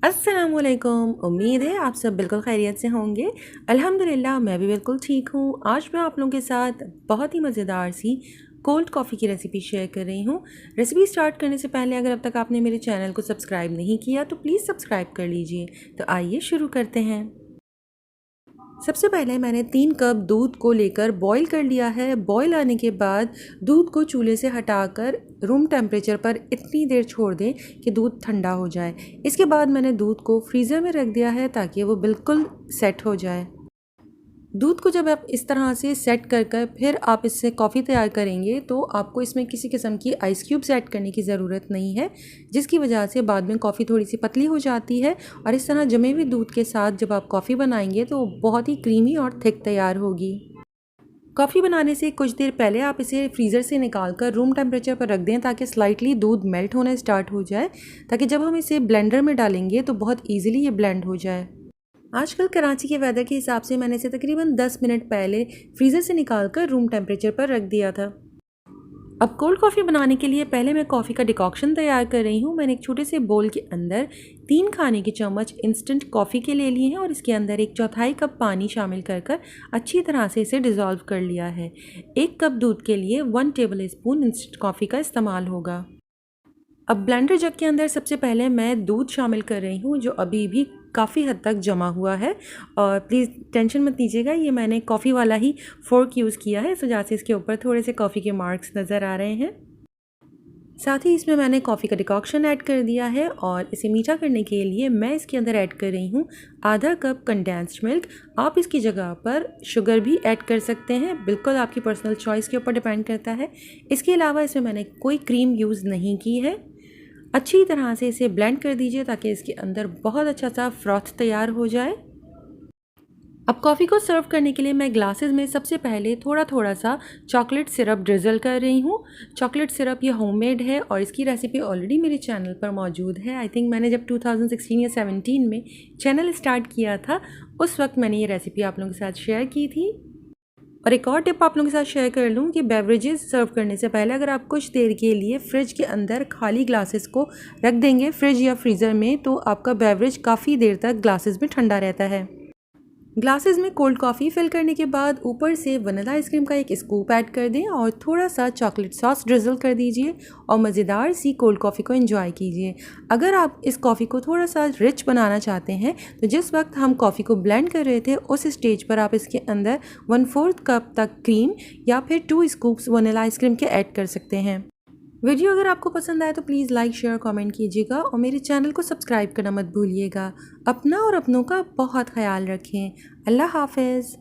अस्सलामुअलैकुम। उम्मीद है आप सब बिल्कुल खैरियत से होंगे। अल्हम्दुलिल्लाह मैं भी बिल्कुल ठीक हूँ। आज मैं आप लोगों के साथ बहुत ही मज़ेदार सी कोल्ड कॉफ़ी की रेसिपी शेयर कर रही हूँ। रेसिपी स्टार्ट करने से पहले अगर अब तक आपने मेरे चैनल को सब्सक्राइब नहीं किया तो प्लीज़ सब्सक्राइब कर लीजिए। तो आइए शुरू करते हैं। सबसे पहले मैंने 3 कप दूध को लेकर बॉईल कर लिया है। बॉईल आने के बाद दूध को चूल्हे से हटाकर रूम टेम्परेचर पर इतनी देर छोड़ दें कि दूध ठंडा हो जाए। इसके बाद मैंने दूध को फ्रीज़र में रख दिया है ताकि वो बिल्कुल सेट हो जाए। दूध को जब आप इस तरह से सेट कर कर फिर आप इससे कॉफ़ी तैयार करेंगे तो आपको इसमें किसी किस्म की आइस क्यूब्स ऐड करने की ज़रूरत नहीं है, जिसकी वजह से बाद में कॉफ़ी थोड़ी सी पतली हो जाती है। और इस तरह जमे हुए दूध के साथ जब आप कॉफ़ी बनाएंगे तो बहुत ही क्रीमी और थिक तैयार होगी। कॉफ़ी बनाने से कुछ देर पहले आप इसे फ्रीज़र से निकाल कर रूम टेम्परेचर पर रख दें ताकि स्लाइटली दूध मेल्ट होना स्टार्ट हो जाए, ताकि जब हम इसे ब्लेंडर में डालेंगे तो बहुत ईजिली ये ब्लेंड हो जाए। आजकल कराची के वेदर के हिसाब से मैंने इसे तकरीबन 10 मिनट पहले फ्रीज़र से निकाल कर रूम टेम्परेचर पर रख दिया था। अब कोल्ड कॉफ़ी बनाने के लिए पहले मैं कॉफ़ी का डिकॉक्शन तैयार कर रही हूँ। मैंने एक छोटे से बोल के अंदर 3 खाने के चम्मच इंस्टेंट कॉफ़ी के ले लिए हैं और इसके अंदर 1/4 कप पानी शामिल कर कर अच्छी तरह से इसे डिज़ोल्व कर लिया है। 1 कप दूध के लिए 1 टेबल स्पून इंस्टेंट कॉफ़ी का इस्तेमाल होगा। अब ब्लेंडर जग के अंदर सबसे पहले मैं दूध शामिल कर रही हूँ जो अभी भी काफ़ी हद तक जमा हुआ है। और प्लीज़ टेंशन मत लीजिएगा, ये मैंने कॉफ़ी वाला ही फ़ोर्क यूज़ किया है, इस वजह से इसके ऊपर थोड़े से कॉफ़ी के मार्क्स नज़र आ रहे हैं। साथ ही इसमें मैंने कॉफ़ी का डिकॉक्शन ऐड कर दिया है और इसे मीठा करने के लिए मैं इसके अंदर ऐड कर रही हूँ आधा कप कंडेंस्ड मिल्क। आप इसकी जगह पर शुगर भी ऐड कर सकते हैं, बिल्कुल आपकी पर्सनल चॉइस के ऊपर डिपेंड करता है। इसके अलावा इसमें मैंने कोई क्रीम यूज़ नहीं की है। अच्छी तरह से इसे ब्लेंड कर दीजिए ताकि इसके अंदर बहुत अच्छा सा फ्रॉथ तैयार हो जाए। अब कॉफ़ी को सर्व करने के लिए मैं ग्लासेस में सबसे पहले थोड़ा थोड़ा सा चॉकलेट सिरप ड्रिज़ल कर रही हूँ। चॉकलेट सिरप ये होममेड है और इसकी रेसिपी ऑलरेडी मेरे चैनल पर मौजूद है। आई थिंक मैंने जब 2016 या 17 में चैनल स्टार्ट किया था उस वक्त मैंने ये रेसिपी आप लोगों के साथ शेयर की थी। और एक और टिप आप लोगों के साथ शेयर कर लूँ कि बेवरेजेस सर्व करने से पहले अगर आप कुछ देर के लिए फ्रिज के अंदर खाली ग्लासेस को रख देंगे फ्रिज या फ्रीज़र में तो आपका बेवरेज काफ़ी देर तक ग्लासेस में ठंडा रहता है। ग्लासेस में कोल्ड कॉफ़ी फिल करने के बाद ऊपर से वनीला आइसक्रीम का एक स्कूप ऐड कर दें और थोड़ा सा चॉकलेट सॉस ड्रिज़ल कर दीजिए और मज़ेदार सी कोल्ड कॉफ़ी को एंजॉय कीजिए। अगर आप इस कॉफ़ी को थोड़ा सा रिच बनाना चाहते हैं तो जिस वक्त हम कॉफ़ी को ब्लेंड कर रहे थे उस स्टेज पर आप इसके अंदर 1/4 कप तक क्रीम या फिर 2 स्कूप्स वनीला आइसक्रीम के ऐड कर सकते हैं। वीडियो अगर आपको पसंद आए तो प्लीज़ लाइक शेयर कमेंट कीजिएगा और मेरे चैनल को सब्सक्राइब करना मत भूलिएगा। अपना और अपनों का बहुत ख्याल रखें। अल्लाह हाफ़िज़।